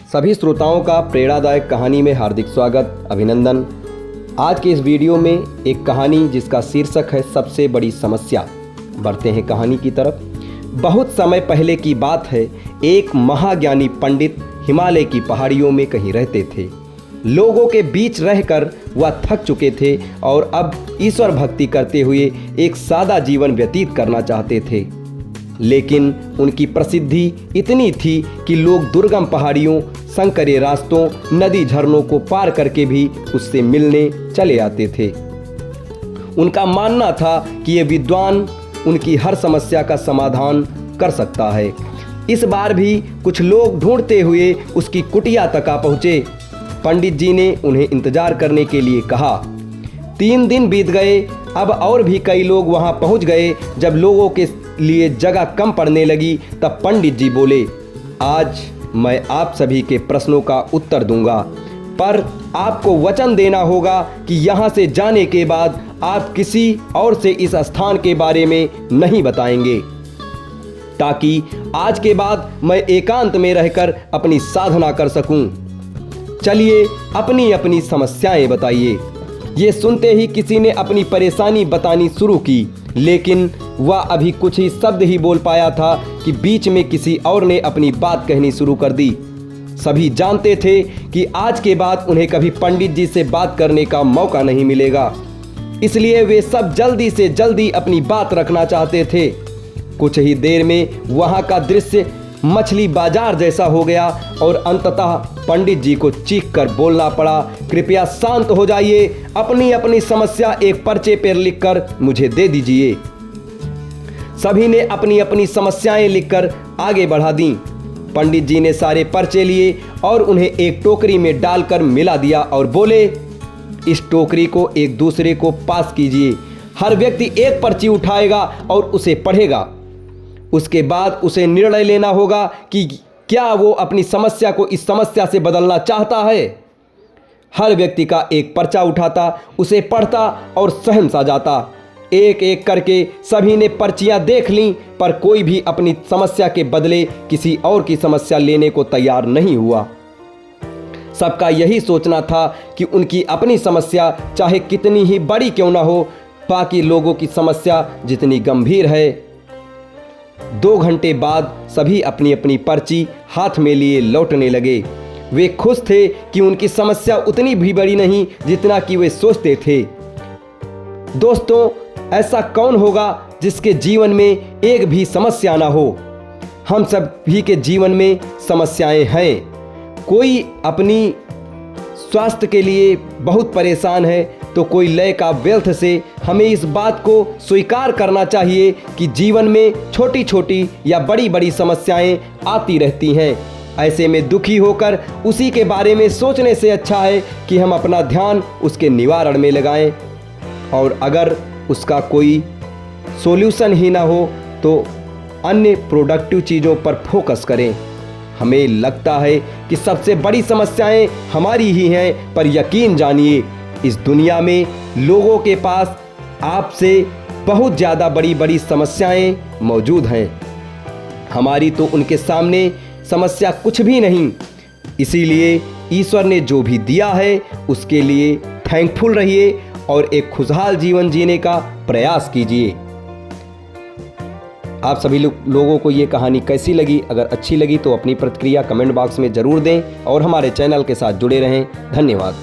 सभी श्रोताओं का प्रेरणादायक कहानी में हार्दिक स्वागत, अभिनंदन। आज के इस वीडियो में एक कहानी जिसका शीर्षक है सबसे बड़ी समस्या। बढ़ते हैं कहानी की तरफ। बहुत समय पहले की बात है। एक महाज्ञानी पंडित हिमालय की पहाड़ियों में कहीं रहते थे। लोगों के बीच रहकर वह थक चुके थे और अब ईश्वर भक्ति करते हुए एक सादा जीवन व्यतीत करना चाहते थे। लेकिन उनकी प्रसिद्धि इतनी थी कि लोग दुर्गम पहाड़ियों, संकरे रास्तों, नदी झरनों को पार करके भी उससे मिलने चले आते थे। उनका मानना था कि ये विद्वान उनकी हर समस्या का समाधान कर सकता है। इस बार भी कुछ लोग ढूंढते हुए उसकी कुटिया तक आ पहुँचे। पंडित जी ने उन्हें इंतजार करने के लिए कहा। 3 दिन बीत गए। अब और भी कई लोग वहां पहुंच गए। जब लोगों के लिए जगह कम पड़ने लगी तब पंडित जी बोले, आज मैं आप सभी के प्रश्नों का उत्तर दूंगा, पर आपको वचन देना होगा कि यहाँ से जाने के बाद आप किसी और से इस स्थान के बारे में नहीं बताएंगे, ताकि आज के बाद मैं एकांत में रहकर अपनी साधना कर सकूं। चलिए अपनी अपनी समस्याएं बताइए। ये सुनते ही किसी ने अपनी परेशानी बतानी शुरू की, लेकिन वह अभी कुछ ही शब्द ही बोल पाया था कि बीच में किसी और ने अपनी बात कहनी शुरू कर दी। सभी जानते थे कि आज के बाद उन्हें कभी पंडित जी से बात करने का मौका नहीं मिलेगा, इसलिए वे सब जल्दी से जल्दी अपनी बात रखना चाहते थे। कुछ ही देर में वहां का दृश्य मछली बाजार जैसा हो गया और अंततः पंडित जी को चीख कर बोलना पड़ा, कृपया शांत हो जाइए, अपनी अपनी समस्या एक पर्चे पर लिखकर मुझे दे दीजिए। सभी ने अपनी अपनी समस्याएं लिखकर आगे बढ़ा दी। पंडित जी ने सारे पर्चे लिए और उन्हें एक टोकरी में डालकर मिला दिया और बोले, इस टोकरी को एक दूसरे को पास कीजिए। हर व्यक्ति एक पर्ची उठाएगा और उसे पढ़ेगा। उसके बाद उसे निर्णय लेना होगा कि क्या वो अपनी समस्या को इस समस्या से बदलना चाहता है। हर व्यक्ति का एक पर्चा उठाता, उसे पढ़ता और सहम सा जाता। एक एक करके सभी ने पर्चियां देख लीं, पर कोई भी अपनी समस्या के बदले किसी और की समस्या लेने को तैयार नहीं हुआ। सबका यही सोचना था कि उनकी अपनी समस्या चाहे कितनी ही बड़ी क्यों ना हो, बाकी लोगों की समस्या जितनी गंभीर है। 2 घंटे बाद सभी अपनी अपनी पर्ची हाथ में लिए लौटने लगे। वे खुश थे कि उनकी समस्या उतनी भी बड़ी नहीं जितना कि वे सोचते थे। दोस्तों, ऐसा कौन होगा जिसके जीवन में एक भी समस्या ना हो? हम सभी के जीवन में समस्याएं हैं। कोई अपनी स्वास्थ्य के लिए बहुत परेशान है, तो कोई लय का वेल्थ से। हमें इस बात को स्वीकार करना चाहिए कि जीवन में छोटी छोटी या बड़ी बड़ी समस्याएं आती रहती हैं। ऐसे में दुखी होकर उसी के बारे में सोचने से अच्छा है कि हम अपना ध्यान उसके निवारण में लगाएं, और अगर उसका कोई सॉल्यूशन ही ना हो तो अन्य प्रोडक्टिव चीज़ों पर फोकस करें। हमें लगता है कि सबसे बड़ी समस्याएं हमारी ही हैं, पर यकीन जानिए इस दुनिया में लोगों के पास आपसे बहुत ज़्यादा बड़ी बड़ी समस्याएं मौजूद हैं। हमारी तो उनके सामने समस्या कुछ भी नहीं। इसीलिए ईश्वर ने जो भी दिया है उसके लिए थैंकफुल रहिए और एक खुशहाल जीवन जीने का प्रयास कीजिए। आप सभी लोगों को ये कहानी कैसी लगी? अगर अच्छी लगी तो अपनी प्रतिक्रिया कमेंट बॉक्स में ज़रूर दें और हमारे चैनल के साथ जुड़े रहें। धन्यवाद।